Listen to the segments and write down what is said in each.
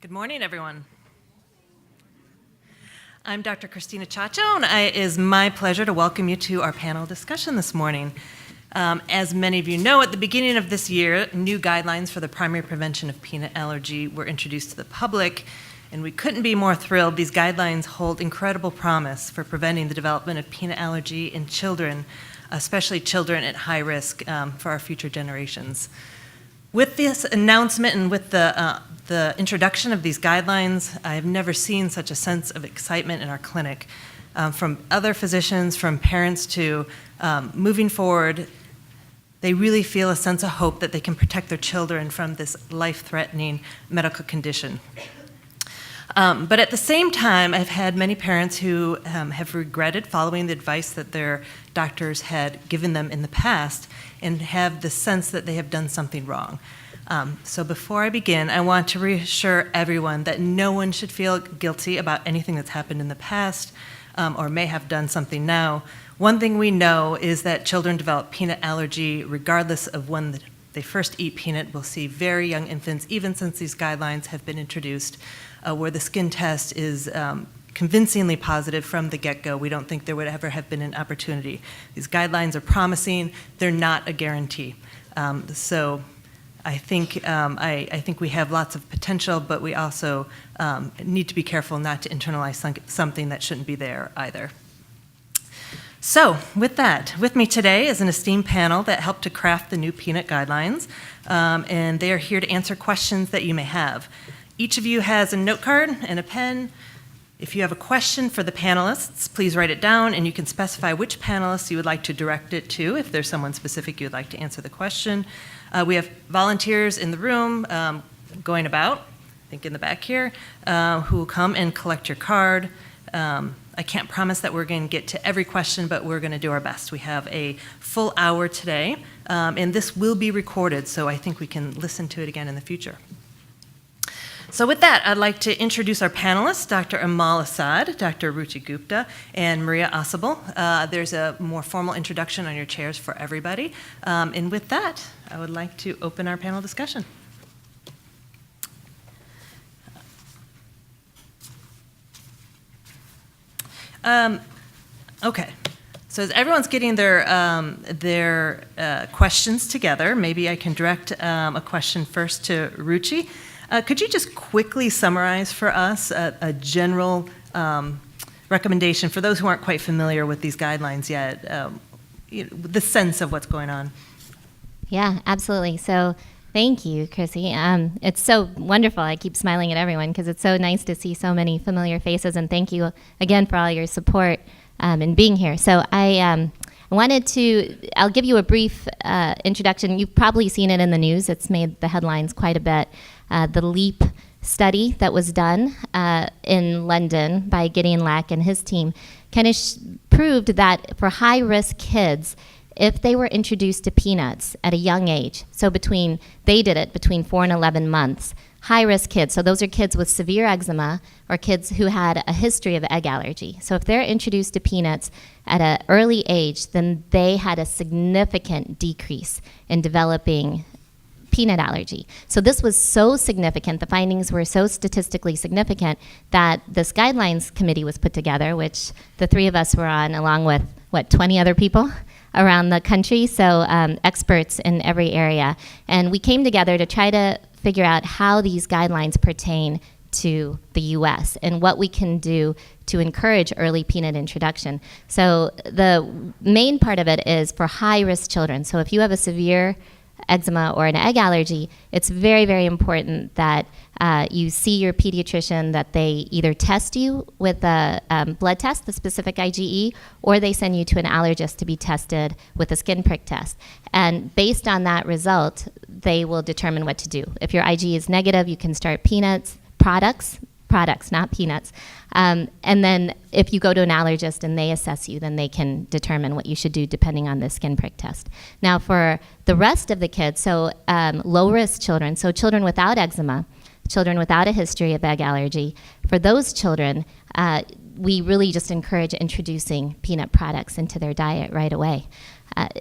Good morning, everyone. I'm Dr. Christina Chacho, and it is my pleasure to welcome you to our panel discussion this morning. As many of you know, at the beginning of this year, new guidelines for the primary prevention of peanut allergy were introduced to the public, and we couldn't be more thrilled. These guidelines hold incredible promise for preventing the development of peanut allergy in children, especially children at high risk for our future generations. With this announcement and with the introduction of these guidelines, I have never seen such a sense of excitement in our clinic. From other physicians, from parents to moving forward, they really feel a sense of hope that they can protect their children from this life-threatening medical condition. But at the same time, I've had many parents who have regretted following the advice that their doctors had given them in the past and have the sense that they have done something wrong. So before I begin, I want to reassure everyone that no one should feel guilty about anything that's happened in the past or may have done something now. One thing we know is that children develop peanut allergy regardless of when they first eat peanut. We'll see very young infants, even since these guidelines have been introduced, where the skin test is convincingly positive from the get-go. We don't think there would ever have been an opportunity. These guidelines are promising. They're not a guarantee. So I think we have lots of potential, but we also need to be careful not to internalize something that shouldn't be there either. So with that, with me today is an esteemed panel that helped to craft the new peanut guidelines, and they are here to answer questions that you may have. Each of you has a note card and a pen. If you have a question for the panelists, please write it down, and you can specify which panelists you would like to direct it to if there's someone specific you'd like to answer the question. We have volunteers in the room going about, I think in the back here, who will come and collect your card. I can't promise that we're going to get to every question, but we're going to do our best. We have a full hour today, and this will be recorded, so I think we can listen to it again in the future. So with that, I'd like to introduce our panelists, Dr. Amal Assad, Dr. Ruchi Gupta, and Maria Asabal. There's a more formal introduction on your chairs for everybody. And with that, I would like to open our panel discussion. Okay. So as everyone's getting their questions together, maybe I can direct a question first to Ruchi. Could you just quickly summarize for us a general recommendation for those who aren't quite familiar with these guidelines yet, the sense of what's going on? Yeah, absolutely. So thank you, Chrissy. It's so wonderful. I keep smiling at everyone because it's so nice to see so many familiar faces, and thank you again for all your support in being here. So I'll give you a brief introduction. You've probably seen it in the news. It's made the headlines quite a bit. The LEAP study that was done in London by Gideon Lack and his team kind of proved that for high-risk kids, if they were introduced to peanuts at a young age, so they did it between 4 and 11 months, high-risk kids, so those are kids with severe eczema or kids who had a history of egg allergy. So if they're introduced to peanuts at an early age, then they had a significant decrease in developing peanut allergy. So this was so significant, the findings were so statistically significant that this guidelines committee was put together, which the three of us were on, along with, 20 other people around the country, so experts in every area. And we came together to try to figure out how these guidelines pertain to the U.S. and what we can do to encourage early peanut introduction. So the main part of it is for high-risk children. So if you have a severe eczema or an egg allergy, it's very, very important that you see your pediatrician, that they either test you with a blood test, the specific IgE, or they send you to an allergist to be tested with a skin prick test. And based on that result, they will determine what to do. If your IgE is negative, you can start products, not peanuts. And then if you go to an allergist and they assess you, then they can determine what you should do depending on the skin prick test. Now for the rest of the kids, so low-risk children, so children without eczema, children without a history of egg allergy, for those children, we really just encourage introducing peanut products into their diet right away.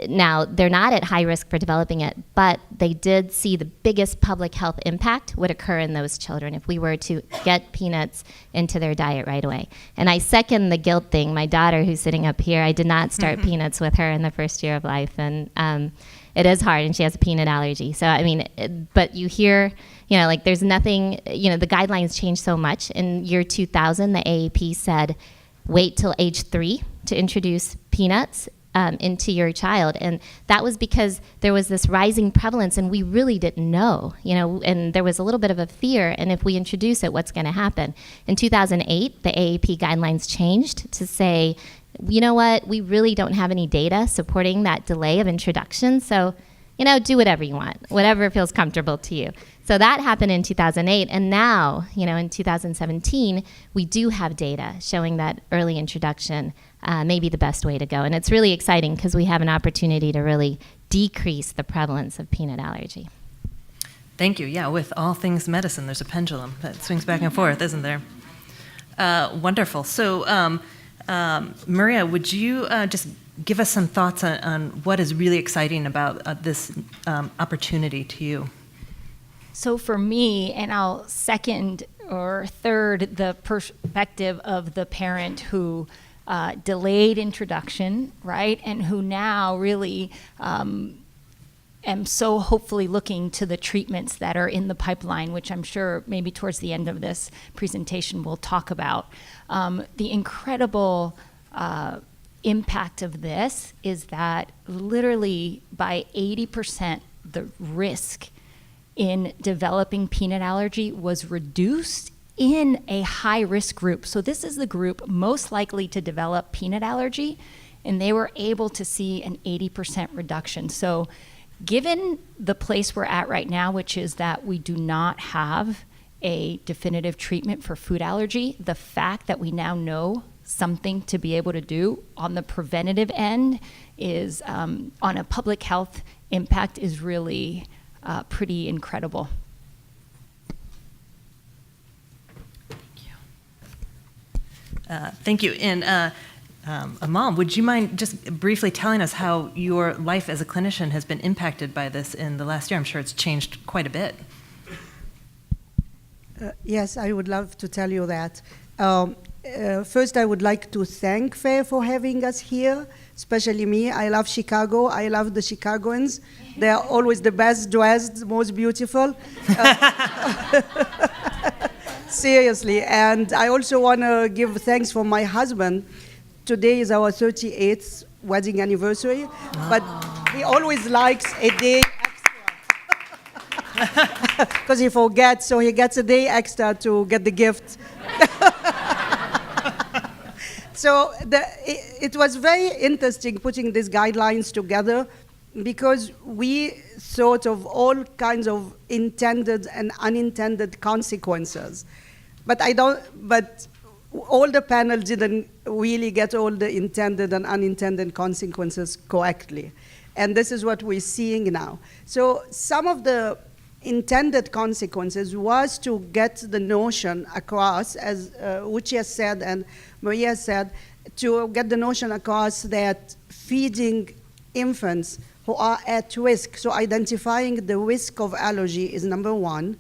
Now, they're not at high risk for developing it, but they did see the biggest public health impact would occur in those children if we were to get peanuts into their diet right away. And I second the guilt thing. My daughter, who's sitting up here, I did not start peanuts with her in the first year of life. And it is hard, and she has a peanut allergy. So, I mean, but you hear, like there's nothing, the guidelines change so much. In year 2000, the AAP said, wait till age 3 to introduce peanuts into your child. And that was because there was this rising prevalence and we really didn't know, and there was a little bit of a fear, and if we introduce it, what's going to happen? In 2008, the AAP guidelines changed to say, you know what, we really don't have any data supporting that delay of introduction, so, do whatever you want, whatever feels comfortable to you. So that happened in 2008, and now, in 2017, we do have data showing that early introduction may be the best way to go. And it's really exciting because we have an opportunity to really decrease the prevalence of peanut allergy. Thank you. Yeah, with all things medicine, there's a pendulum that swings back and forth, isn't there? Wonderful. So, Maria, would you just give us some thoughts on what is really exciting about this opportunity to you? So for me, and I'll second or third the perspective of the parent who delayed introduction, right? And who now really am so hopefully looking to the treatments that are in the pipeline, which I'm sure maybe towards the end of this presentation we'll talk about. The incredible impact of this is that literally by 80%, the risk in developing peanut allergy was reduced in a high-risk group. So this is the group most likely to develop peanut allergy, and they were able to see an 80% reduction. So given the place we're at right now, which is that we do not have a definitive treatment for food allergy, the fact that we now know something to be able to do on the preventative end is, on a public health impact, is really pretty incredible. Thank you. And Amal, would you mind just briefly telling us how your life as a clinician has been impacted by this in the last year? I'm sure it's changed quite a bit. Yes, I would love to tell you that. First, I would like to thank Faye for having us here, especially me. I love Chicago. I love the Chicagoans. They are always the best dressed, most beautiful. Seriously. And I also want to give thanks for my husband. Today is our 38th wedding anniversary, but he always likes a day extra. Because he forgets, so he gets a day extra to get the gift. So it was very interesting putting these guidelines together because we thought of all kinds of intended and unintended consequences. But all the panel didn't really get all the intended and unintended consequences correctly. And this is what we're seeing now. So some of the intended consequences was to get the notion across, as Uchi said and Maria said, to get the notion across that feeding infants who are at risk, so identifying the risk of allergy is number one,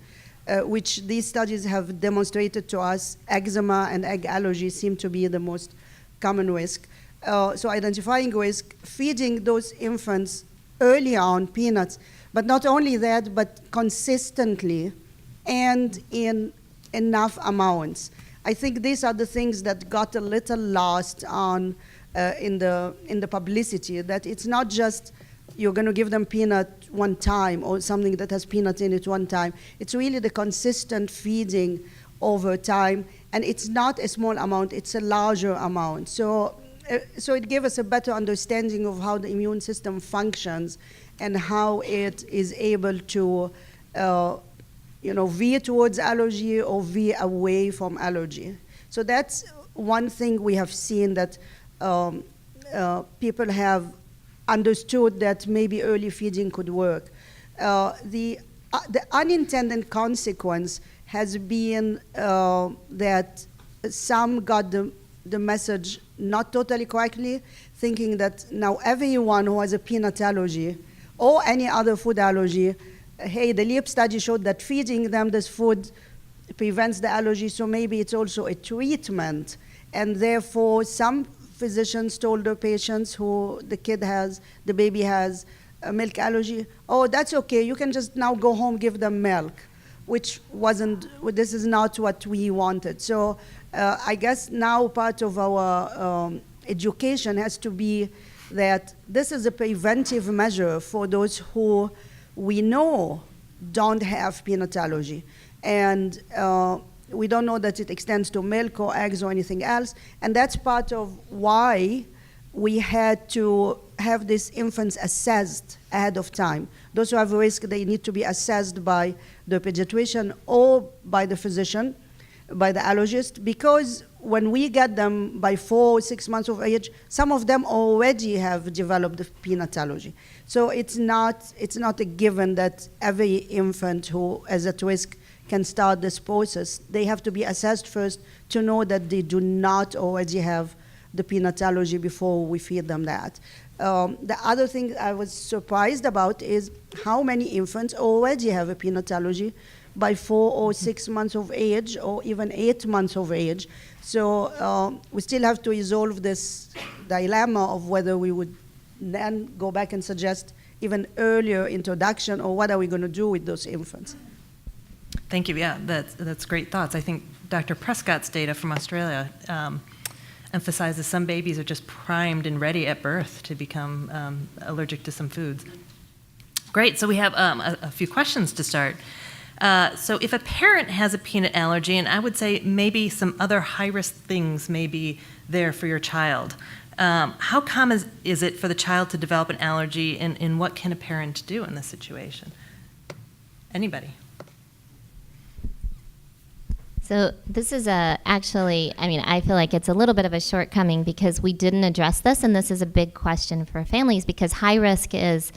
which these studies have demonstrated to us. Eczema and egg allergy seem to be the most common risk. So identifying risk, feeding those infants early on peanuts, but not only that, but consistently and in enough amounts. I think these are the things that got a little lost on in the publicity, that it's not just you're going to give them peanut one time or something that has peanuts in it one time. It's really the consistent feeding over time, and it's not a small amount, it's a larger amount. So it gave us a better understanding of how the immune system functions and how it is able to veer towards allergy or veer away from allergy. So that's one thing we have seen, that people have understood that maybe early feeding could work. The unintended consequence has been that some got the the message not totally correctly, thinking that now everyone who has a peanut allergy or any other food allergy, hey, the LEAP study showed that feeding them this food prevents the allergy, so maybe it's also a treatment. And therefore, some physicians told their patients who the baby has a milk allergy, oh, that's okay, you can just now go home, give them milk, this is not what we wanted. So I guess now part of our education has to be that this is a preventive measure for those who we know don't have peanut allergy. And we don't know that it extends to milk or eggs or anything else. And that's part of why we had to have these infants assessed ahead of time. Those who have risk, they need to be assessed by the pediatrician or by the physician, by the allergist, because when we get them by 4 or 6 months of age, some of them already have developed the peanut allergy. So it's not a given that every infant who is at risk can start this process. They have to be assessed first to know that they do not already have the peanut allergy before we feed them that. The other thing I was surprised about is how many infants already have a peanut allergy by 4 or 6 months of age, or even 8 months of age. So we still have to resolve this dilemma of whether we would then go back and suggest even earlier introduction, or what are we going to do with those infants. Thank you. Yeah, that's great thoughts. I think Dr. Prescott's data from Australia emphasizes some babies are just primed and ready at birth to become allergic to some foods. Great. So we have a few questions to start. So if a parent has a peanut allergy, and I would say maybe some other high-risk things may be there for your child, how common is it for the child to develop an allergy, and what can a parent do in this situation? Anybody? So this is actually, I feel like it's a little bit of a shortcoming because we didn't address this, and this is a big question for families because high risk is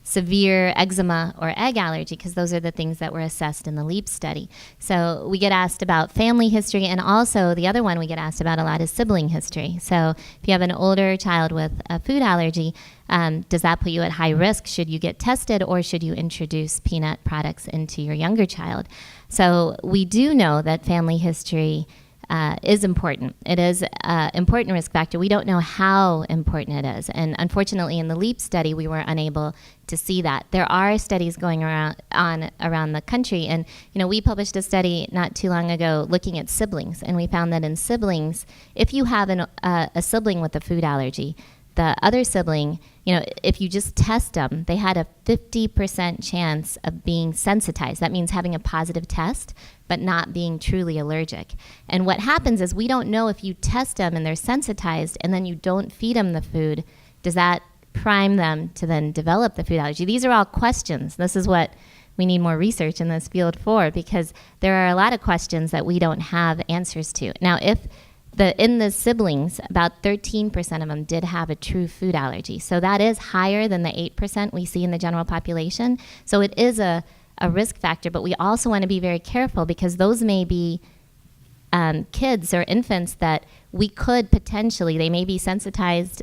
severe eczema or egg allergy, because those are the things that were assessed in the LEAP study. So we get asked about family history, and also the other one we get asked about a lot is sibling history. So if you have an older child with a food allergy, does that put you at high risk? Should you get tested, or should you introduce peanut products into your younger child? So we do know that family history is important. It is an important risk factor. We don't know how important it is. And unfortunately, in the LEAP study, we were unable to see that. There are studies going around the country. And, we published a study not too long ago looking at siblings. And we found that in siblings, if you have a sibling with a food allergy, the other sibling, if you just test them, they had a 50% chance of being sensitized. That means having a positive test, but not being truly allergic. And what happens is we don't know if you test them and they're sensitized and then you don't feed them the food, does that prime them to then develop the food allergy? These are all questions. This is what we need more research in this field for, because there are a lot of questions that we don't have answers to. Now, in the siblings, about 13% of them did have a true food allergy. So that is higher than the 8% we see in the general population. So it is a risk factor, but we also want to be very careful because those may be kids or infants that we could potentially, they may be sensitized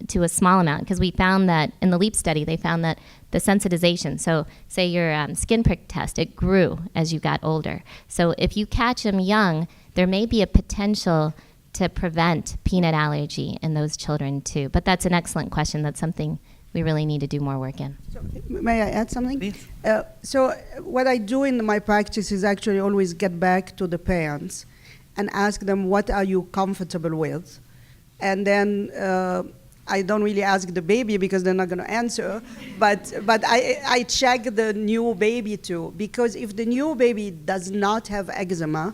to a small amount, because we found that in the LEAP study, they found that the sensitization, so say your skin prick test, it grew as you got older. So if you catch them young, there may be a potential to prevent peanut allergy in those children too. But that's an excellent question. That's something we really need to do more work in. So, may I add something? Please. So what I do in my practice is actually always get back to the parents and ask them, what are you comfortable with? And then I don't really ask the baby because they're not going to answer, but I check the new baby too, because if the new baby does not have eczema,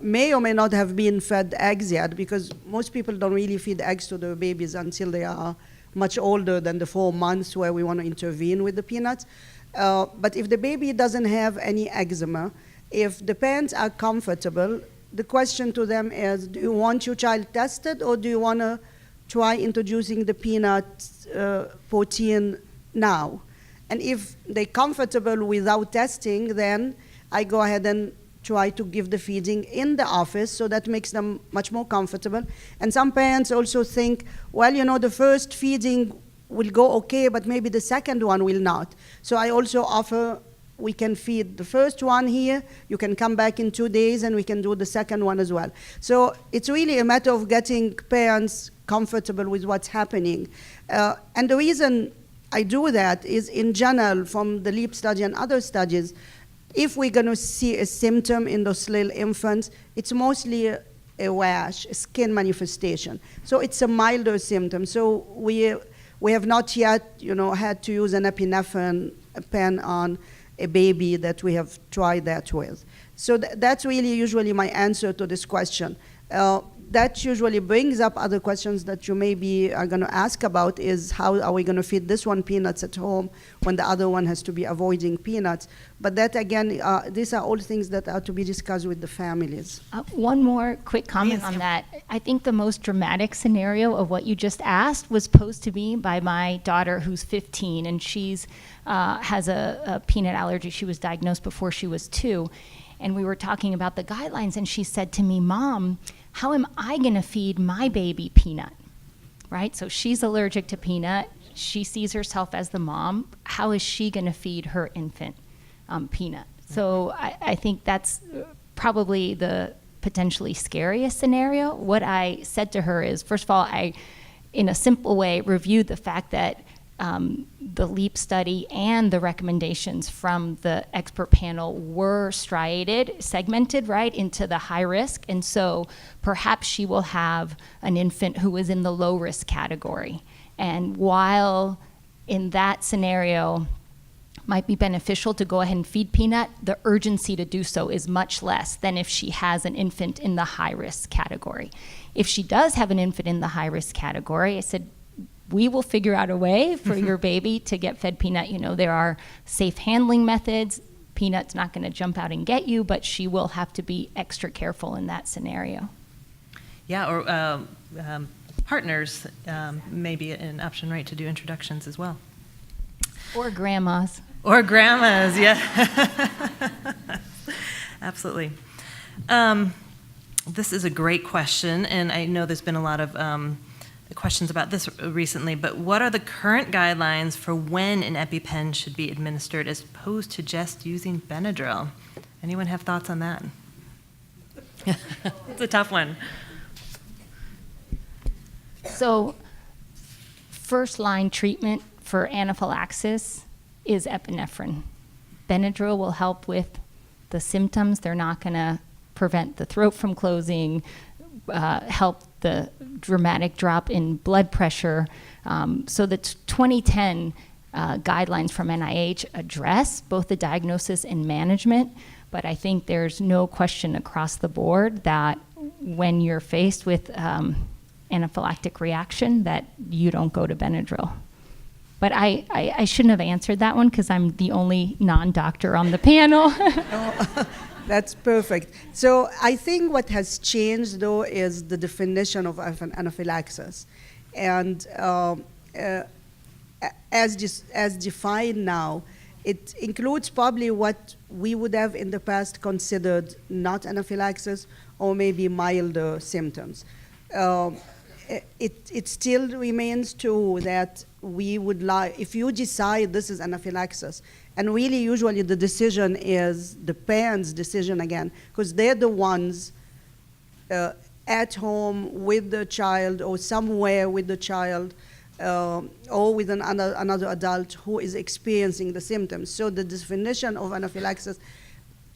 may or may not have been fed eggs yet, because most people don't really feed eggs to their babies until they are much older than the 4 months where we want to intervene with the peanuts. But if the baby doesn't have any eczema, if the parents are comfortable, the question to them is, do you want your child tested, or do you want to try introducing the peanut protein now? And if they're comfortable without testing, then I go ahead and try to give the feeding in the office, so that makes them much more comfortable. And some parents also think, well, the first feeding will go okay, but maybe the second one will not. So I also offer, we can feed the first one here, you can come back in 2 days, and we can do the second one as well. So it's really a matter of getting parents comfortable with what's happening. And the reason I do that is, in general, from the LEAP study and other studies, if we're going to see a symptom in those little infants, it's mostly a rash, a skin manifestation. So it's a milder symptom. So we have not yet, had to use an epinephrine pen on a baby that we have tried that with. So that's really usually my answer to this question. That usually brings up other questions that you maybe are going to ask about, is how are we going to feed this one peanuts at home when the other one has to be avoiding peanuts. But that, again, these are all things that are to be discussed with the families. One more quick comment Please. on that. I think the most dramatic scenario of what you just asked was posed to me by my daughter, who's 15, and she's has a peanut allergy. She was diagnosed before she was 2. And we were talking about the guidelines, and she said to me, "Mom, how am I going to feed my baby peanut?" Right? So she's allergic to peanut. She sees herself as the mom. How is she going to feed her infant peanut? So I think that's probably the potentially scariest scenario. What I said to her is, first of all, I, in a simple way, reviewed the fact that the LEAP study and the recommendations from the expert panel were striated, segmented, right, into the high risk. And so perhaps she will have an infant who is in the low risk category. And while in that scenario might be beneficial to go ahead and feed peanut, the urgency to do so is much less than if she has an infant in the high risk category. If she does have an infant in the high risk category, I said, we will figure out a way for your baby to get fed peanut. There are safe handling methods. Peanut's not going to jump out and get you, but she will have to be extra careful in that scenario. Yeah, or partners may be an option, right, to do introductions as well. Or grandmas. Or grandmas, yeah. Absolutely. This is a great question, and I know there's been a lot of questions about this recently, but what are the current guidelines for when an EpiPen should be administered as opposed to just using Benadryl? Anyone have thoughts on that? It's a tough one. So first line treatment for anaphylaxis is epinephrine. Benadryl will help with the symptoms. They're not going to prevent the throat from closing, help the dramatic drop in blood pressure. So the 2010 guidelines from NIH address both the diagnosis and management, but I think there's no question across the board that when you're faced with anaphylactic reaction, that you don't go to Benadryl. But I shouldn't have answered that one because I'm the only non-doctor on the panel. That's perfect. So I think what has changed, though, is the definition of anaphylaxis. And as defined now, it includes probably what we would have in the past considered not anaphylaxis or maybe milder symptoms. It still remains true that we would like, if you decide this is anaphylaxis, and really usually the decision is the parents' decision again, because they're the ones at home with the child or somewhere with the child or with another adult who is experiencing the symptoms. So the definition of anaphylaxis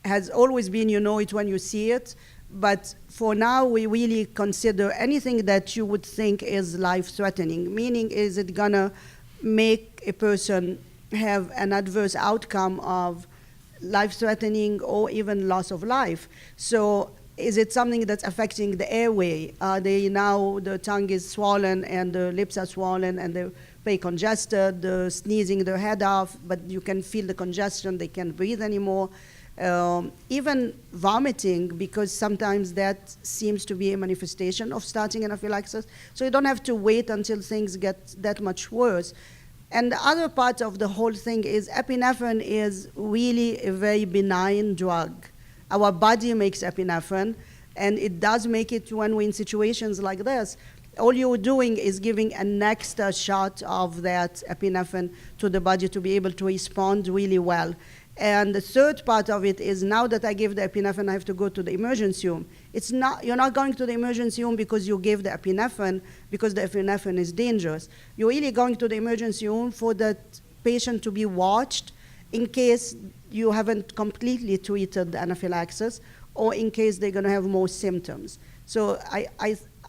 has always been, you know it when you see it, but for now we really consider anything that you would think is life-threatening, meaning is it gonna make a person have an adverse outcome of life-threatening or even loss of life. So is it something that's affecting the airway? The tongue is swollen and the lips are swollen and they're very congested, they're sneezing their head off, but you can feel the congestion, they can't breathe anymore. Even vomiting, because sometimes that seems to be a manifestation of starting anaphylaxis. So you don't have to wait until things get that much worse. And the other part of the whole thing is epinephrine is really a very benign drug. Our body makes epinephrine, and it does make it when we're in situations like this. All you're doing is giving an extra shot of that epinephrine to the body to be able to respond really well. And the third part of it is, now that I give the epinephrine, I have to go to the emergency room. It's not, you're not going to the emergency room because you gave the epinephrine, because the epinephrine is dangerous. You're really going to the emergency room for that patient to be watched in case you haven't completely treated the anaphylaxis, or in case they're going to have more symptoms. So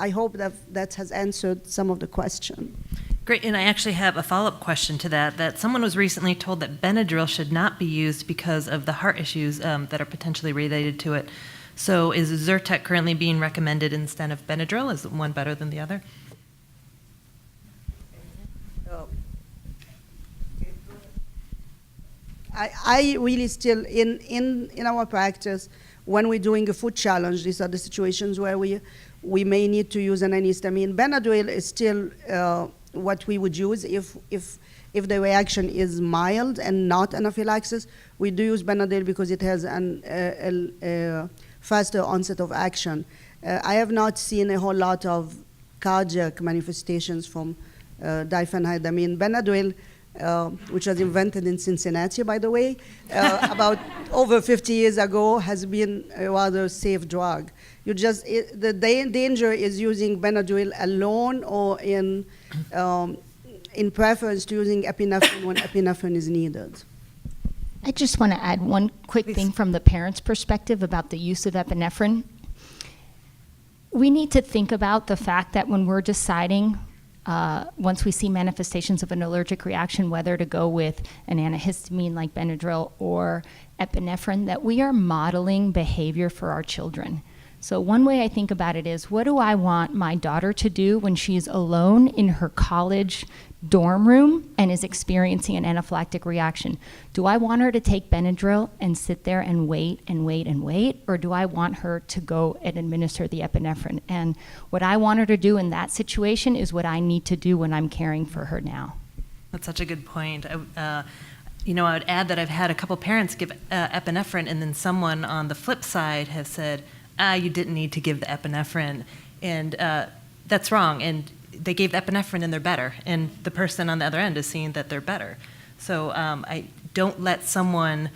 I hope that has answered some of the question. Great, and I actually have a follow-up question to that someone was recently told that Benadryl should not be used because of the heart issues that are potentially related to it. So is Zyrtec currently being recommended instead of Benadryl? Is one better than the other? I really still, in our practice, when we're doing a food challenge, these are the situations where we may need to use an antihistamine. Benadryl is still what we would use if the reaction is mild and not anaphylaxis. We do use Benadryl because it has a faster onset of action. I have not seen a whole lot of cardiac manifestations from diphenhydramine. Benadryl, which was invented in Cincinnati, by the way, about over 50 years ago, has been a rather safe drug. The danger is using Benadryl alone, or in preference to using epinephrine when epinephrine is needed. I just want to add one quick thing from the parent's perspective about the use of epinephrine. We need to think about the fact that when we're deciding, once we see manifestations of an allergic reaction, whether to go with an antihistamine like Benadryl or epinephrine, that we are modeling behavior for our children. So one way I think about it is, what do I want my daughter to do when she's alone in her college dorm room and is experiencing an anaphylactic reaction? Do I want her to take Benadryl and sit there and wait and wait and wait? Or do I want her to go and administer the epinephrine? And what I want her to do in that situation is what I need to do when I'm caring for her now. That's such a good point. I would add that I've had a couple parents give epinephrine, and then someone on the flip side has said, you didn't need to give the epinephrine, and that's wrong. And they gave the epinephrine and they're better, and the person on the other end is seeing that they're better. So I don't let someone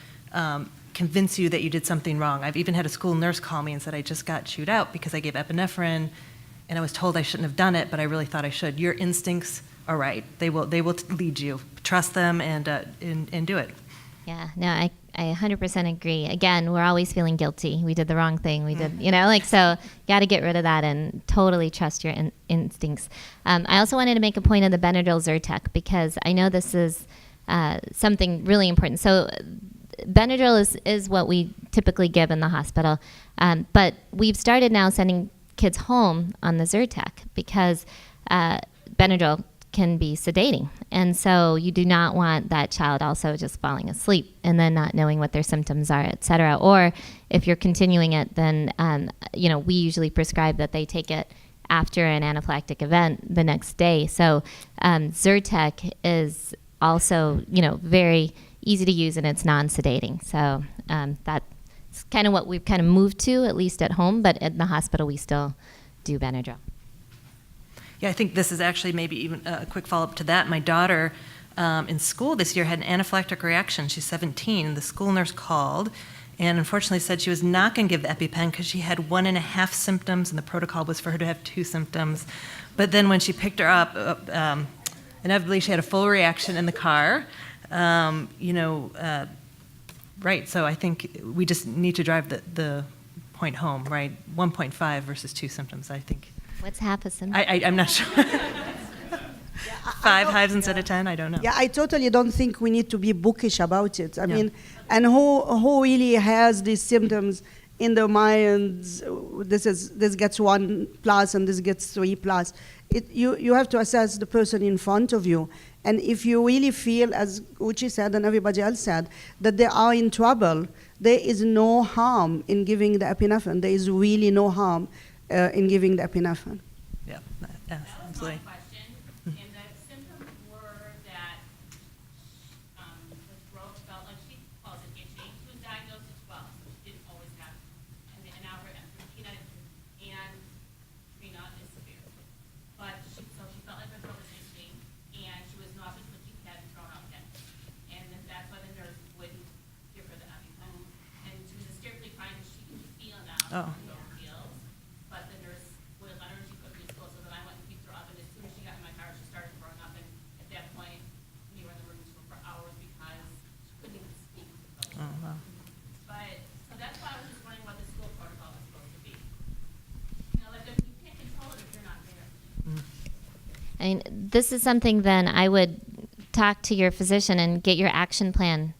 convince you that you did something wrong. I've even had a school nurse call me and said, I just got chewed out because I gave epinephrine, and I was told I shouldn't have done it, but I really thought I should. Your instincts are right. They will lead you. Trust them and do it. Yeah, no, I 100% agree. Again, we're always feeling guilty. We did the wrong thing. We did, so got to get rid of that and totally trust your instincts. I also wanted to make a point of the Benadryl Zyrtec, because I know this is something really important. So Benadryl is what we typically give in the hospital, but we've started now sending kids home on the Zyrtec because Benadryl can be sedating. And so you do not want that child also just falling asleep and then not knowing what their symptoms are, et cetera. Or if you're continuing it, then, we usually prescribe that they take it after an anaphylactic event the next day. So Zyrtec is also, very easy to use, and it's non-sedating. So that's kind of what we've kind of moved to, at least at home, but in the hospital we still do Benadryl. Yeah, I think this is actually maybe even a quick follow-up to that. My daughter in school this year had an anaphylactic reaction. She's 17. The school nurse called and unfortunately said she was not going to give the EpiPen because she had 1.5 symptoms, and the protocol was for her to have 2 symptoms. But then when she picked her up, inevitably she had a full reaction in the car. Right, so I think we just need to drive the point home, right? 1.5 versus 2 symptoms, I think. What's half a symptom? I'm not sure. 5 hives instead of 10, I don't know. Yeah, I totally don't think we need to be bookish about it. I mean, and who really has these symptoms in their minds? This gets 1+ and this gets 3+. You have to assess the person in front of you. And if you really feel, as Uchi said and everybody else said, that they are in trouble, there is no harm in giving the epinephrine. There is really no harm in giving the epinephrine. Yeah, absolutely. One question, and the symptoms were that the throat felt like, she calls it itching. She was diagnosed at 12, so she didn't always have Oh. no feels. But the nurse would let her, she cooked me school, so then I went and peeked her up, and as soon as she got in my car, she started throwing up, and at that point, we were in the emergency room for hours because she couldn't even speak. Oh, wow. But, so that's why I was just wondering what the school protocol is supposed to be. You know, like, if you can't control it if you're not there. I mean, this is something then I would talk to your physician and get your action plan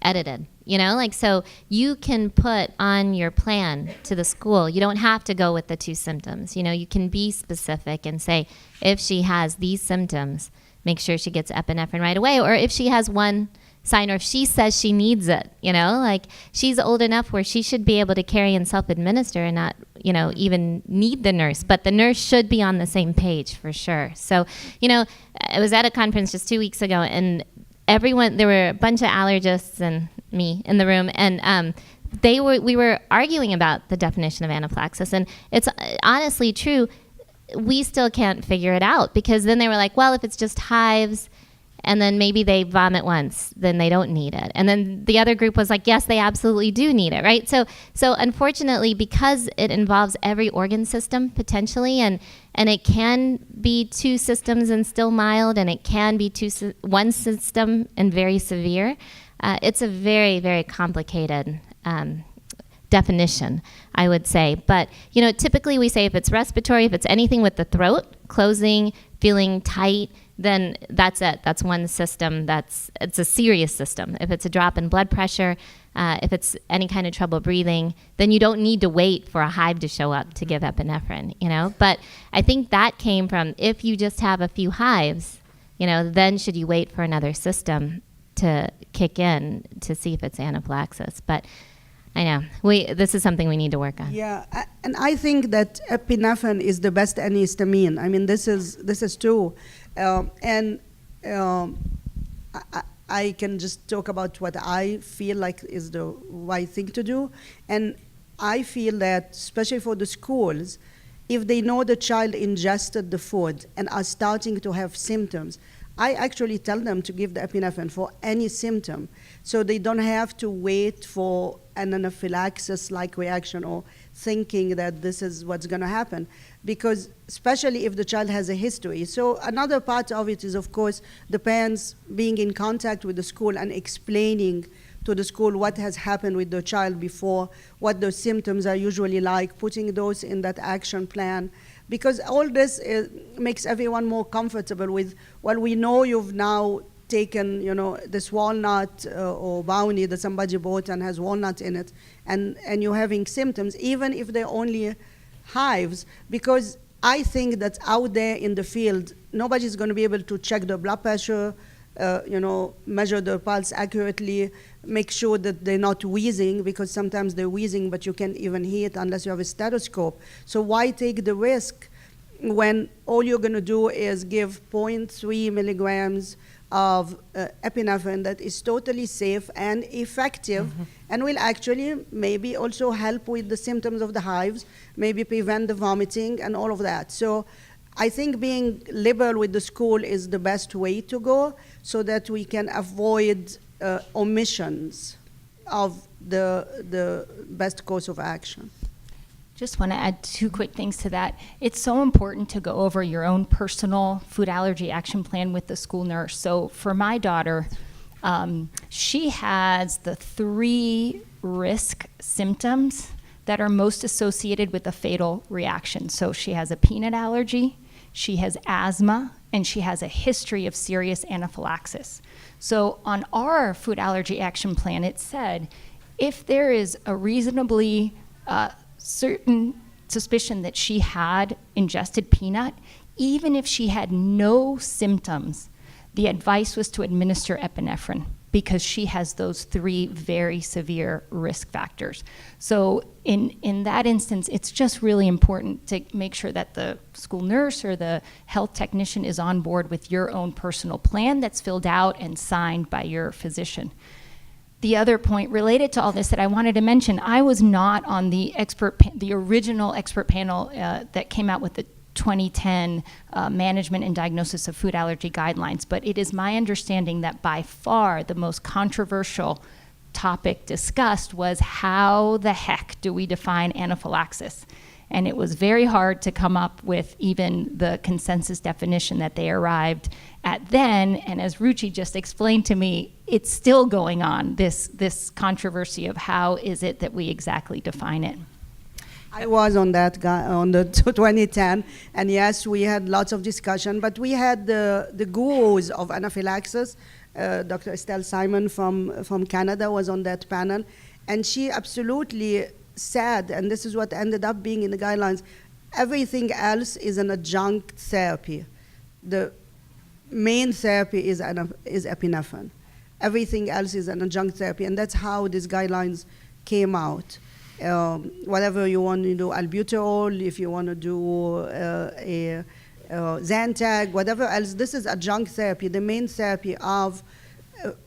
edited. You know, like, so you can put on your plan to the school, you don't have to go with the 2 symptoms. You know, you can be specific and say, if she has these symptoms, make sure she gets epinephrine right away. Or if she has one sign, or if she says she needs it, you know, like, she's old enough where she should be able to carry and self-administer and not, you know, even need the nurse. But the nurse should be on the same page for sure. So, you know, I was at a conference just 2 weeks ago, and there were a bunch of allergists and me in the room, and we were arguing about the definition of anaphylaxis, and it's honestly true. We still can't figure it out, because then they were like, well, if it's just hives and then maybe they vomit once, then they don't need it. And then the other group was like, yes, they absolutely do need it, right? So unfortunately, because it involves every organ system potentially, and it can be 2 systems and still mild, and it can be one system and very severe, it's a very, very complicated definition, I would say. But, you know, typically we say if it's respiratory, if it's anything with the throat closing, feeling tight, then that's it. That's one system. It's a serious system. If it's a drop in blood pressure, if it's any kind of trouble breathing, then you don't need to wait for a hive to show up to give epinephrine, you know. But I think that came from, if you just have a few hives, you know, then should you wait for another system to kick in to see if it's anaphylaxis. But I know this is something we need to work on. Yeah, and I think that epinephrine is the best antihistamine. I mean, this is true, and I can just talk about what I feel like is the right thing to do, and I feel that especially for the schools, if they know the child ingested the food and are starting to have symptoms, I actually tell them to give the epinephrine for any symptom, so they don't have to wait for an anaphylaxis-like reaction or thinking that this is what's going to happen, because especially if the child has a history. So another part of it is, of course, the parents being in contact with the school and explaining to the school what has happened with the child before, what the symptoms are usually like, putting those in that action plan. Because all this makes everyone more comfortable with, well, we know you've now taken, you know, this walnut or brownie that somebody bought and has walnut in it, and you're having symptoms, even if they're only hives, because I think that out there in the field, nobody's going to be able to check the blood pressure, you know, measure the pulse accurately, make sure that they're not wheezing, because sometimes they're wheezing, but you can't even hear it unless you have a stethoscope. So why take the risk when all you're going to do is give 0.3 milligrams of epinephrine that is totally safe and effective, and will actually maybe also help with the symptoms of the hives, maybe prevent the vomiting and all of that. So I think being liberal with the school is the best way to go, so that we can avoid omissions of the best course of action. Just want to add 2 quick things to that. It's so important to go over your own personal food allergy action plan with the school nurse. So for my daughter, she has the 3 risk symptoms that are most associated with a fatal reaction. So she has a peanut allergy, she has asthma, and she has a history of serious anaphylaxis. So on our food allergy action plan, it said, if there is a reasonably certain suspicion that she had ingested peanut, even if she had no symptoms, the advice was to administer epinephrine, because she has those 3 very severe risk factors. So in that instance, it's just really important to make sure that the school nurse or the health technician is on board with your own personal plan that's filled out and signed by your physician. The other point related to all this that I wanted to mention, I was not on the original expert panel that came out with the 2010 Management and Diagnosis of Food Allergy Guidelines, but it is my understanding that by far the most controversial topic discussed was how the heck do we define anaphylaxis? And it was very hard to come up with even the consensus definition that they arrived at then. And as Ruchi just explained to me, it's still going on, this controversy of how is it that we exactly define it. I was on that guy on the 2010, and yes, we had lots of discussion, but we had the gurus of anaphylaxis. Dr. Estelle Simon from Canada was on that panel, and she absolutely said, and this is what ended up being in the guidelines, everything else is an adjunct therapy. The main therapy is epinephrine. Everything else is an adjunct therapy, and that's how these guidelines came out. Whatever you want to do, albuterol, if you want to do Zantac, whatever else, this is adjunct therapy. The main therapy of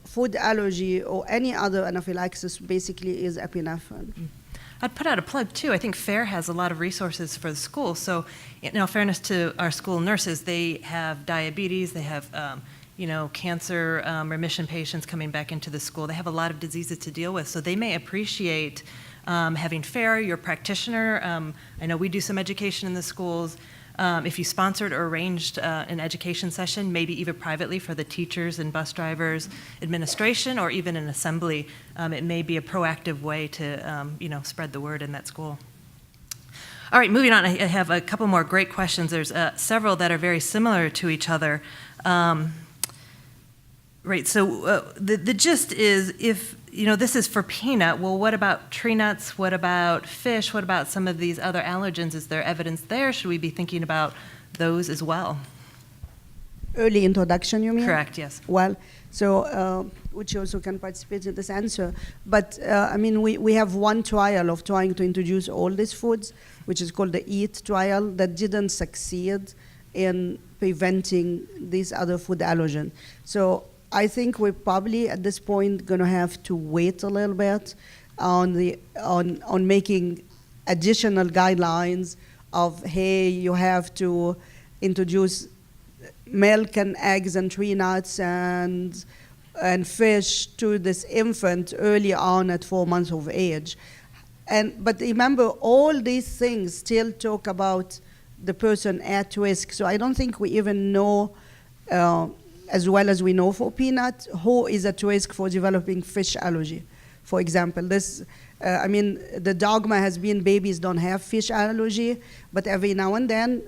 food allergy or any other anaphylaxis basically is epinephrine. I'd put out a plug too. I think FAIR has a lot of resources for the school. So, in all fairness to our school nurses, they have diabetes, they have cancer remission patients coming back into the school. They have a lot of diseases to deal with. So they may appreciate having FAIR, your practitioner. I know we do some education in the schools. If you sponsored or arranged an education session, maybe even privately for the teachers and bus drivers, administration, or even an assembly, it may be a proactive way to spread the word in that school. All right, moving on, I have a couple more great questions. There's several that are very similar to each other. Right, so the gist is, if this is for peanut, well, what about tree nuts? What about fish? What about some of these other allergens? Is there evidence there? Should we be thinking about those as well? Early introduction, you mean? Correct, yes. Well, so which also can participate in this answer. But we have one trial of trying to introduce all these foods, which is called the EAT trial, that didn't succeed in preventing these other food allergens. So I think we're probably at this point going to have to wait a little bit on making additional guidelines of, hey, you have to introduce milk and eggs and tree nuts and fish to this infant early on at 4 months of age. But remember, all these things still talk about the person at risk. So I don't think we even know as well as we know for peanut, who is at risk for developing fish allergy. For example, the dogma has been babies don't have fish allergy, but every now and then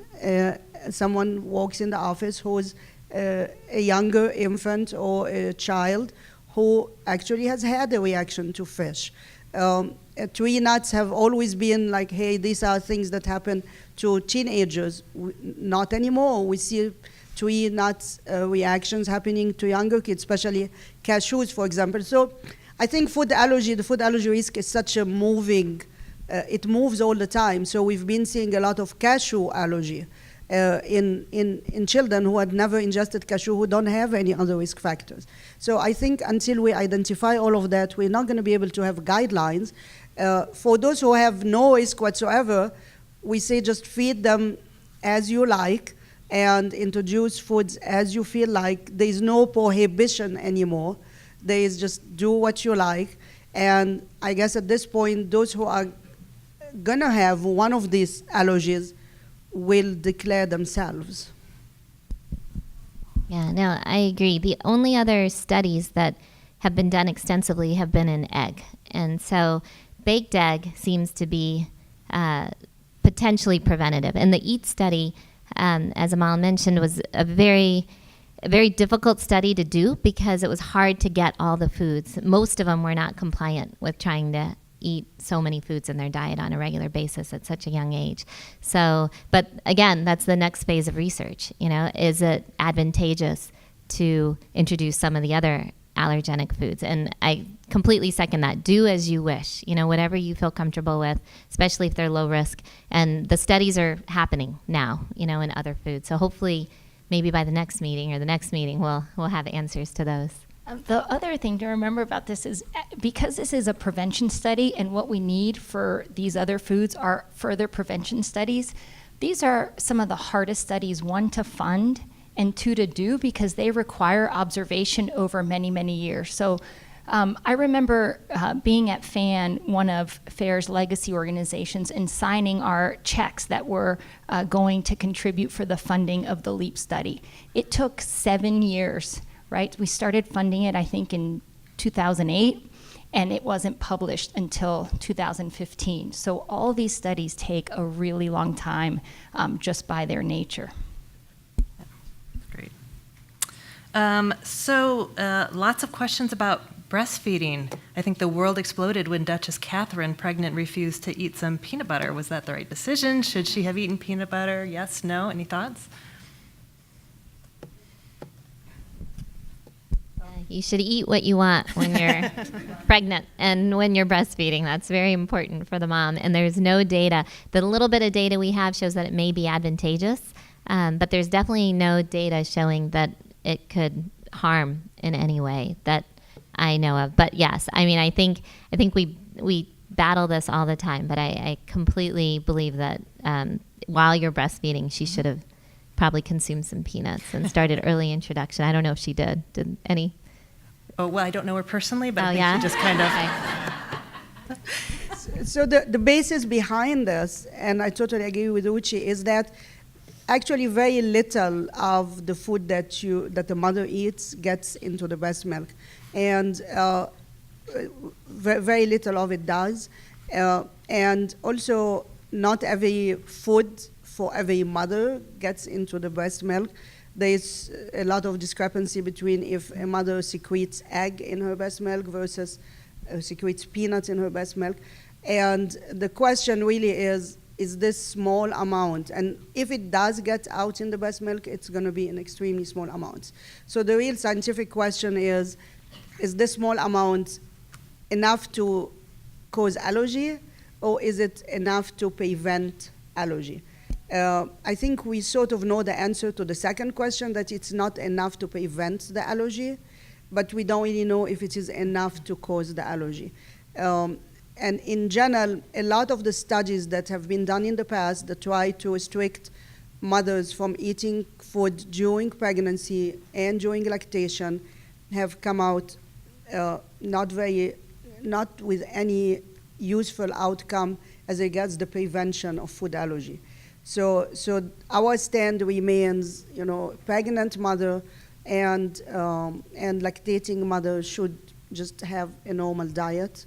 someone walks in the office who's a younger infant or a child who actually has had a reaction to fish. Tree nuts have always been like, hey, these are things that happen to teenagers. Not anymore. We see tree nuts reactions happening to younger kids, especially cashews, for example. So I think the food allergy risk is such a moving, it moves all the time. So we've been seeing a lot of cashew allergy in children who had never ingested cashew, who don't have any other risk factors. So I think until we identify all of that, we're not going to be able to have guidelines. For those who have no risk whatsoever, we say just feed them as you like, and introduce foods as you feel like. There is no prohibition anymore. There is just do what you like. And I guess at this point, those who are gonna have one of these allergies will declare themselves. Yeah, no, I agree. The only other studies that have been done extensively have been in egg. And so baked egg seems to be potentially preventative. And the EAT study, as Amal mentioned, was a very difficult study to do because it was hard to get all the foods. Most of them were not compliant with trying to eat so many foods in their diet on a regular basis at such a young age. So, but again, that's the next phase of research. Is it advantageous to introduce some of the other allergenic foods? And I completely second that. Do as you wish, whatever you feel comfortable with, especially if they're low risk. And the studies are happening now, in other foods. So hopefully maybe by the next meeting or the next meeting, we'll have answers to those. The other thing to remember about this is because this is a prevention study and what we need for these other foods are further prevention studies, these are some of the hardest studies, one, to fund, and two, to do because they require observation over many, many years. So I remember being at FAN, one of FAIR's legacy organizations, and signing our checks that were going to contribute for the funding of the LEAP study. It took 7 years, right? We started funding it, I think, in 2008, and it wasn't published until 2015. So all these studies take a really long time just by their nature. Great. Lots of questions about breastfeeding. I think the world exploded when Duchess Catherine, pregnant, refused to eat some peanut butter. Was that the right decision? Should she have eaten peanut butter? Yes, no? Any thoughts? You should eat what you want when you're pregnant and when you're breastfeeding. That's very important for the mom. And there's no data. The little bit of data we have shows that it may be advantageous, but there's definitely no data showing that it could harm in any way that I know of. But yes, I mean, I think we battle this all the time, but I completely believe that while you're breastfeeding, she should have probably consumed some peanuts and started early introduction. I don't know if she did. Did any? Oh, well, I don't know her personally, but Oh, I think yeah? she just kind of... Okay. So the basis behind this, and I totally agree with Uchi, is that actually very little of the food that the mother eats gets into the breast milk, and very little of it does. And also, not every food for every mother gets into the breast milk. There's a lot of discrepancy between if a mother secretes egg in her breast milk versus secretes peanuts in her breast milk. And the question really is this small amount? And if it does get out in the breast milk, it's going to be in extremely small amounts. So the real scientific question is this small amount enough to cause allergy, or is it enough to prevent allergy? I think we sort of know the answer to the second question, that it's not enough to prevent the allergy, but we don't really know if it is enough to cause the allergy. And in general, a lot of the studies that have been done in the past that try to restrict mothers from eating food during pregnancy and during lactation have come out not with any useful outcome as regards the prevention of food allergy. So our stand remains, pregnant mother and lactating mother should just have a normal diet,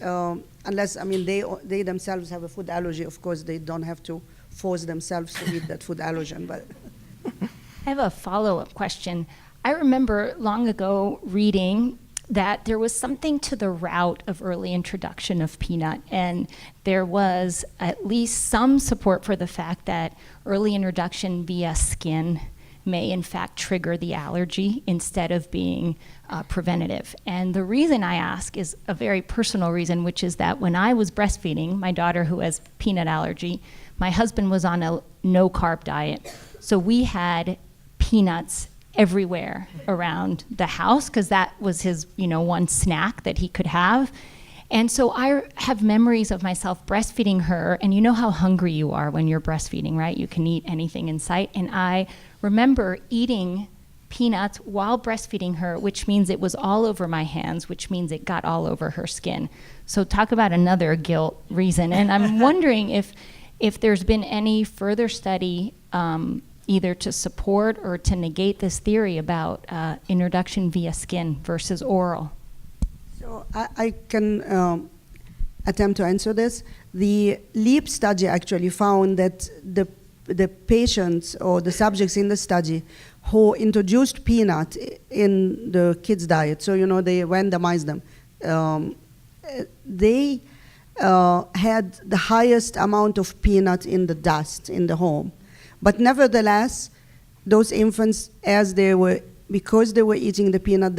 unless they themselves have a food allergy. Of course, they don't have to force themselves to eat that food allergen. But I have a follow-up question. I remember long ago reading that there was something to the route of early introduction of peanut, and there was at least some support for the fact that early introduction via skin may in fact trigger the allergy instead of being preventative. And the reason I ask is a very personal reason, which is that when I was breastfeeding my daughter who has peanut allergy, my husband was on a no-carb diet. So we had peanuts everywhere around the house because that was his, one snack that he could have. And so I have memories of myself breastfeeding her, and you know how hungry you are when you're breastfeeding, right? You can eat anything in sight. And I remember eating peanuts while breastfeeding her, which means it was all over my hands, which means it got all over her skin. So talk about another guilt reason. And I'm wondering if there's been any further study either to support or to negate this theory about introduction via skin versus oral. So I can attempt to answer this. The LEAP study actually found that the patients or the subjects in the study who introduced peanut in the kids' diet, so they randomized them, they had the highest amount of peanut in the dust in the home. But nevertheless, those infants, because they were eating the peanut,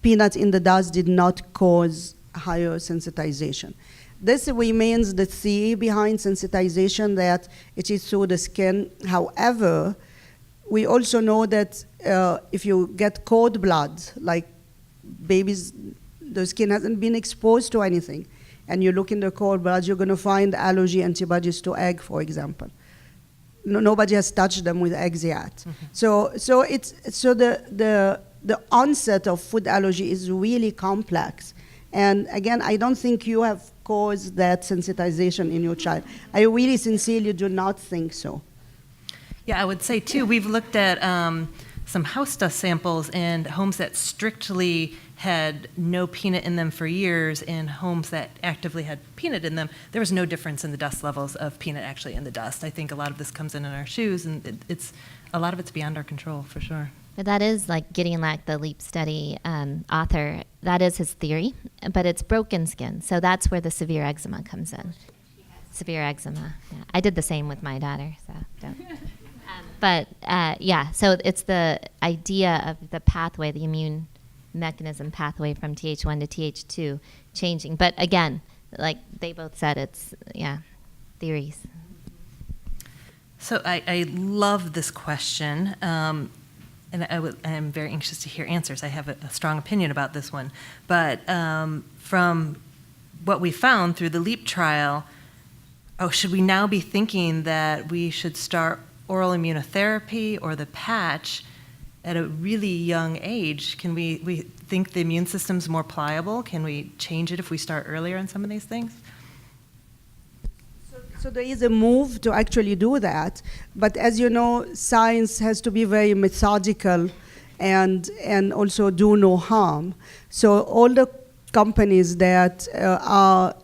peanut in the dust did not cause higher sensitization. This remains the theory behind sensitization, that it is through the skin. However, we also know that if you get cord blood, like babies, the skin hasn't been exposed to anything, and you look in the cord blood, you're going to find allergy antibodies to egg, for example. Nobody has touched them with eggs yet. Mm-hmm. So the the onset of food allergy is really complex. And again, I don't think you have caused that sensitization in your child. I really sincerely do not think so. Yeah, I would say too, we've looked at some house dust samples and homes that strictly had no peanut in them for years and homes that actively had peanut in them. There was no difference in the dust levels of peanut actually in the dust. I think a lot of this comes in our shoes, and a lot of it's beyond our control for sure. But that is like Gideon Lack, the LEAP study author, that is his theory, but it's broken skin. So that's where the severe eczema comes in. Severe eczema. Yeah. I did the same with my daughter, so don't. Yeah, so it's the idea of the pathway, the immune mechanism pathway from Th1 to Th2 changing. But again, like they both said, it's, theories. So I love this question, and I'm very anxious to hear answers. I have a strong opinion about this one. But from what we found through the LEAP trial, should we now be thinking that we should start oral immunotherapy or the patch at a really young age? Can we think the immune system's more pliable? Can we change it if we start earlier in some of these things? So there is a move to actually do that, but as you know, science has to be very methodical and also do no harm. So all the companies that are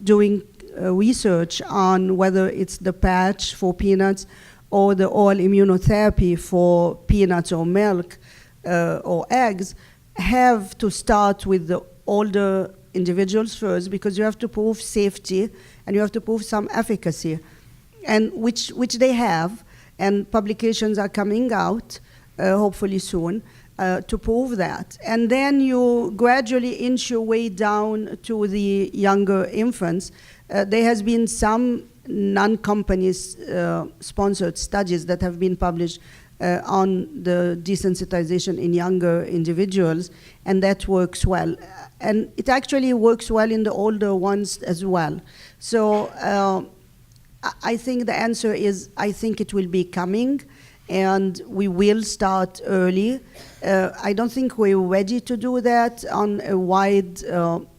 doing research on whether it's the patch for peanuts or the oral immunotherapy for peanuts or milk or eggs have to start with the older individuals first, because you have to prove safety and you have to prove some efficacy, and which they have, and publications are coming out hopefully soon to prove that. And then you gradually inch your way down to the younger infants. There has been some non-companies sponsored studies that have been published on the desensitization in younger individuals, and that works well. And it actually works well in the older ones as well. So I think the answer is, I think it will be coming, and we will start early. I don't think we're ready to do that on a wide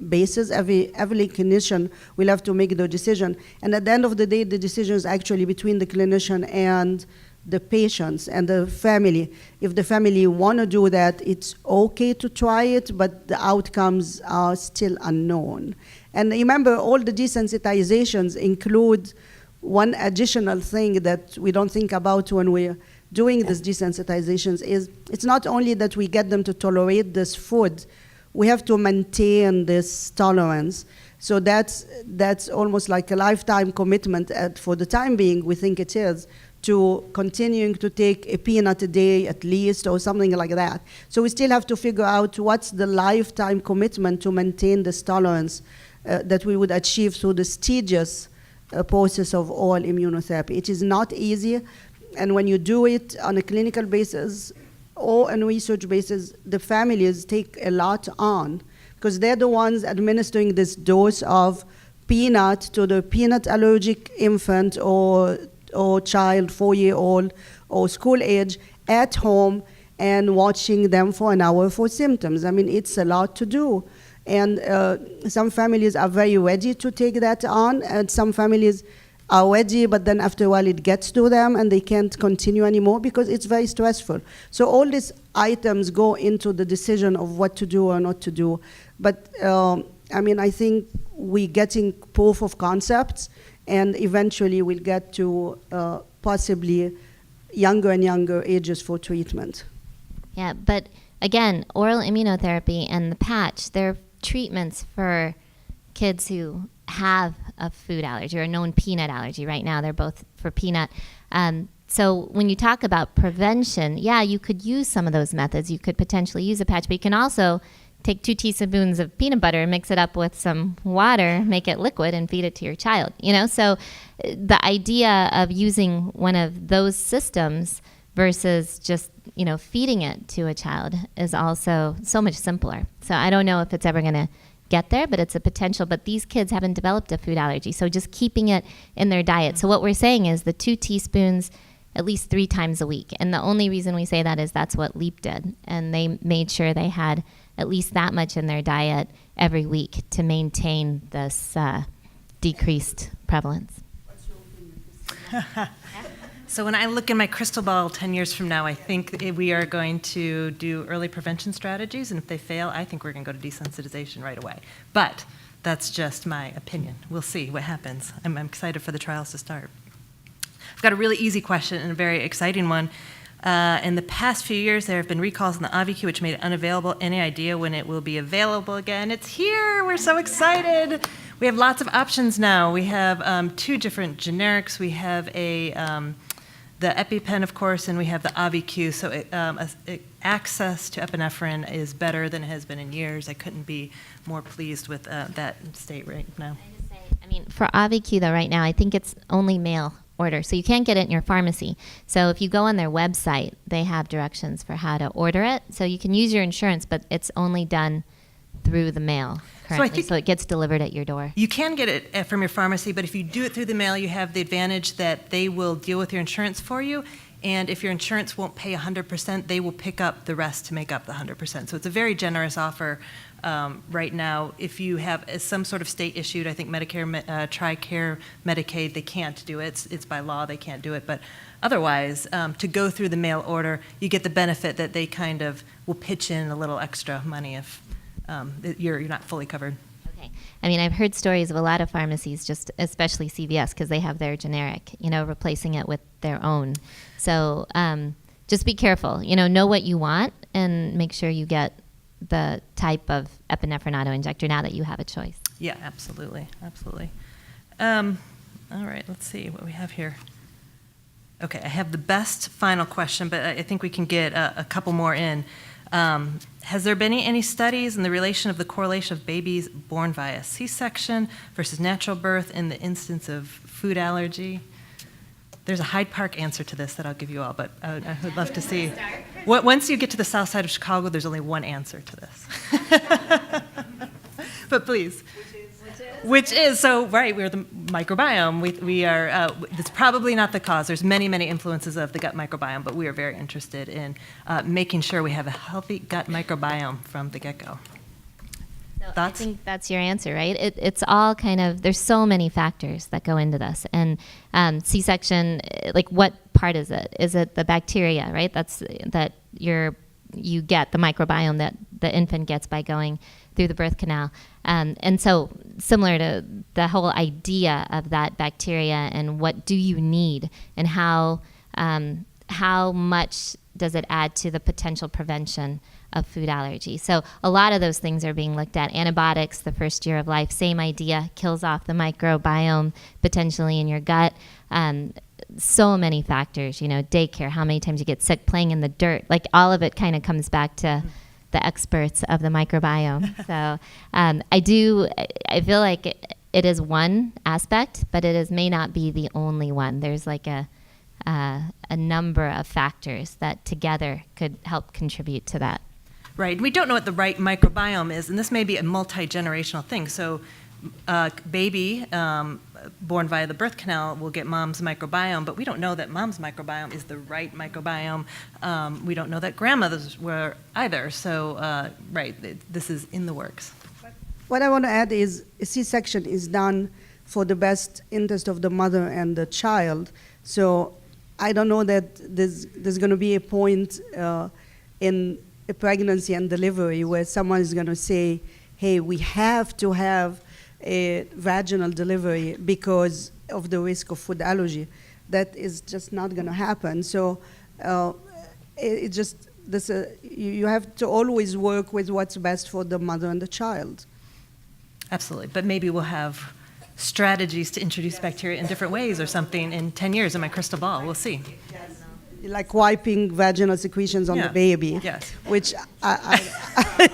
basis. Every clinician will have to make the decision. And at the end of the day, the decision is actually between the clinician and the patients and the family. If the family want to do that, it's okay to try it, but the outcomes are still unknown. And remember, all the desensitizations include one additional thing that we don't think about when we're doing these desensitizations is it's not only that we get them to tolerate this food, we have to maintain this tolerance. So that's almost like a lifetime commitment for the time being, we think it is, to continuing to take a peanut a day at least or something like that. So we still have to figure out what's the lifetime commitment to maintain this tolerance that we would achieve through the tedious process of oral immunotherapy. It is not easy, and when you do it on a clinical basis or on a research basis, the families take a lot on, because they're the ones administering this dose of peanut to the peanut allergic infant or child, 4-year-old or school age, at home, and watching them for an hour for symptoms. I mean, it's a lot to do. And some families are very ready to take that on, and some families are ready, but then after a while it gets to them and they can't continue anymore because it's very stressful. So all these items go into the decision of what to do or not to do. But I mean, I think we're getting proof of concepts, and eventually we'll get to possibly younger and younger ages for treatment. Yeah, but again, oral immunotherapy and the patch, they're treatments for kids who have a food allergy or a known peanut allergy. Right now, they're both for peanut. So when you talk about prevention, yeah, you could use some of those methods. You could potentially use a patch, but you can also take 2 teaspoons of peanut butter, mix it up with some water, make it liquid, and feed it to your child. So the idea of using one of those systems versus just feeding it to a child is also so much simpler. So I don't know if it's ever going to get there, but it's a potential. But these kids haven't developed a food allergy, so just keeping it in their diet. So what we're saying is the 2 teaspoons at least 3 times a week. And the only reason we say that is that's what LEAP did. And they made sure they had at least that much in their diet every week to maintain this decreased prevalence. So when I look in my crystal ball 10 years from now, I think we are going to do early prevention strategies, and if they fail, I think we're going to go to desensitization right away. But that's just my opinion. We'll see what happens. I'm excited for the trials to start. I've got a really easy question and a very exciting one. In the past few years, there have been recalls on the AviQ, which made it unavailable. Any idea when it will be available again? It's here. We're so excited. We have lots of options now. We have 2 different generics. We have the EpiPen, of course, and we have the AviQ. So access to epinephrine is better than it has been in years. I couldn't be more pleased with that state right now. I mean, for AviQ, though, right now, I think it's only mail order. So you can't get it in your pharmacy. So if you go on their website, they have directions for how to order it. So you can use your insurance, but it's only done through the mail currently. So it gets delivered at your door. You can get it from your pharmacy, but if you do it through the mail, you have the advantage that they will deal with your insurance for you. And if your insurance won't pay 100%, they will pick up the rest to make up the 100%. So it's a very generous offer right now. If you have some sort of state issued, I think Medicare, TRICARE, Medicaid, they can't do it. It's by law, they can't do it. But otherwise, to go through the mail order, you get the benefit that they kind of will pitch in a little extra money if you're not fully covered. Okay. I mean, I've heard stories of a lot of pharmacies, just especially CVS, because they have their generic, replacing it with their own. So just be careful. Know what you want and make sure you get the type of epinephrine auto-injector now that you have a choice. Yeah, absolutely, absolutely. All right, let's see what we have here. Okay, I have the best final question, but I think we can get a couple more in. Has there been any studies in the relation of the correlation of babies born via C-section versus natural birth in the instance of food allergy? There's a Hyde Park answer to this that I'll give you all, but I would love to see. Once you get to the south side of Chicago, there's only one answer to this. But please. Which is, so right, we're the microbiome. We are, it's probably not the cause. There's many, many influences of the gut microbiome, but we are very interested in making sure we have a healthy gut microbiome from the get-go. So I think that's your answer, right? It's all kind of, there's so many factors that go into this. And C-section, like what part is it? Is it the bacteria, right? That you get the microbiome that the infant gets by going through the birth canal. And so similar to the whole idea of that bacteria and what do you need and how much does it add to the potential prevention of food allergy. So a lot of those things are being looked at. Antibiotics, the first year of life, same idea, kills off the microbiome potentially in your gut. So many factors, daycare, how many times you get sick playing in the dirt, like all of it kind of comes back to the experts of the microbiome. So I feel like it is one aspect, but may not be the only one. There's like a number of factors that together could help contribute to that. Right. We don't know what the right microbiome is, and this may be a multi-generational thing. So baby born via the birth canal will get mom's microbiome, but we don't know that mom's microbiome is the right microbiome. We don't know that grandmothers were either. So, this is in the works. What I want to add is a C-section is done for the best interest of the mother and the child. So I don't know that there's going to be a point in a pregnancy and delivery where someone is going to say, hey, we have to have a vaginal delivery because of the risk of food allergy. That is just not going to happen. So you have to always work with what's best for the mother and the child. Absolutely. But maybe we'll have strategies to introduce bacteria in different ways or something in 10 years in my crystal ball. We'll see. Yes. Like wiping vaginal secretions on the baby. Yes. Which,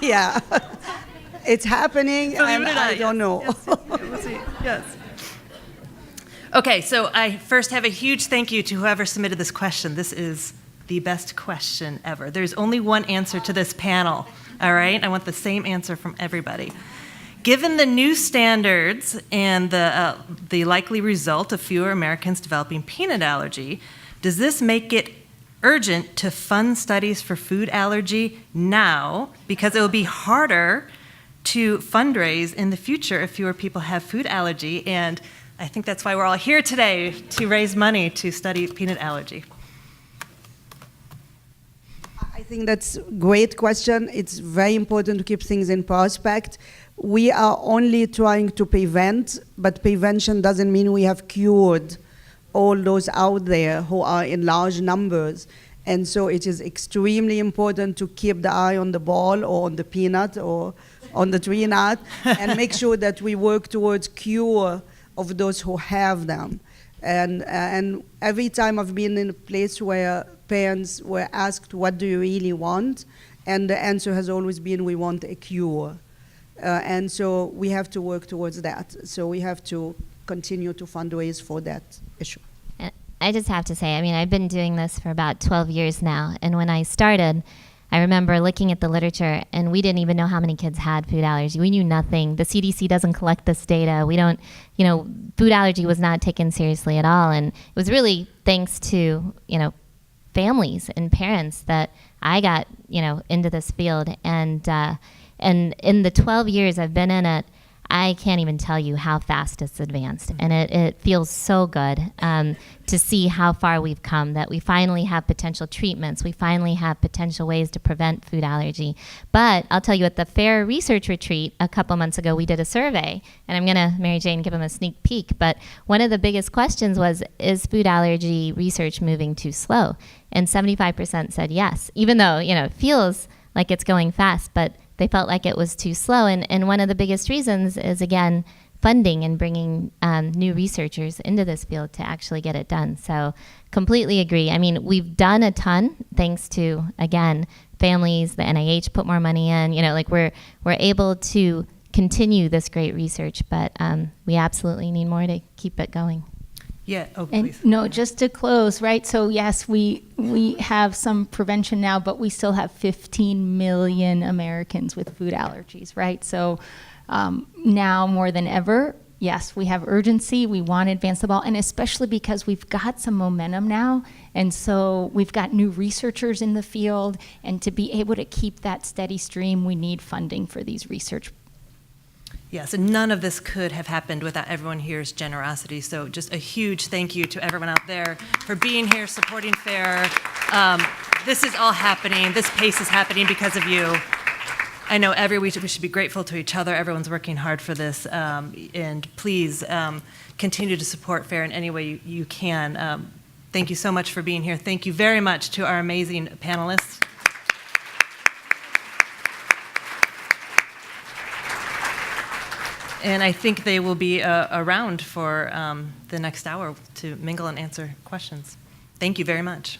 yeah. It's happening, and I don't know. Yes. We'll see. Yes. Okay, so I first have a huge thank you to whoever submitted this question. This is the best question ever. There's only one answer to this panel, all right? I want the same answer from everybody. Given the new standards and the likely result of fewer Americans developing peanut allergy, Does this make it urgent to fund studies for food allergy now, because it will be harder to fundraise in the future if fewer people have food allergy? And I think that's why we're all here today, to raise money to study peanut allergy. I think that's a great question. It's very important to keep things in perspective. We are only trying to prevent, but prevention doesn't mean we have cured all those out there who are in large numbers. And so it is extremely important to keep the eye on the ball or on the peanut or on the tree nut and make sure that we work towards cure of those who have them. And every time I've been in a place where parents were asked, what do you really want? And the answer has always been, we want a cure. And so we have to work towards that. So we have to continue to fundraise for that issue. I just have to say, I mean, I've been doing this for about 12 years now. And when I started, I remember looking at the literature, and we didn't even know how many kids had food allergy. We knew nothing. The CDC doesn't collect this data. We don't, food allergy was not taken seriously at all. And it was really thanks to, families and parents that I got, into this field. And in the 12 years I've been in it, I can't even tell you how fast it's advanced. And it feels so good to see how far we've come, that we finally have potential treatments. We finally have potential ways to prevent food allergy. But I'll tell you, at the FAIR Research Retreat a couple months ago, we did a survey. And I'm going to, Mary Jane, give them a sneak peek. But one of the biggest questions was, is food allergy research moving too slow? And 75% said yes, even though, it feels like it's going fast, but they felt like it was too slow. And one of the biggest reasons is, again, funding and bringing new researchers into this field to actually get it done. So completely agree. I mean, we've done a ton thanks to, again, families, the NIH put more money in, we're able to continue this great research, but we absolutely need more to keep it going. Yeah, oh, And please. no, just to close, right? So yes, we have some prevention now, but we still have 15 million Americans with food allergies, right? So now more than ever, yes, we have urgency. We want to advance the ball, and especially because we've got some momentum now, and so we've got new researchers in the field, and to be able to keep that steady stream, we need funding for these research. Yes, and none of this could have happened without everyone here's generosity. So just a huge thank you to everyone out there for being here, supporting FAIR. This is all happening. This pace is happening because of you. I know every week we should be grateful to each other. Everyone's working hard for this. And please continue to support FAIR in any way you can. Thank you so much for being here. Thank you very much to our amazing panelists. And I think they will be around for the next hour to mingle and answer questions. Thank you very much.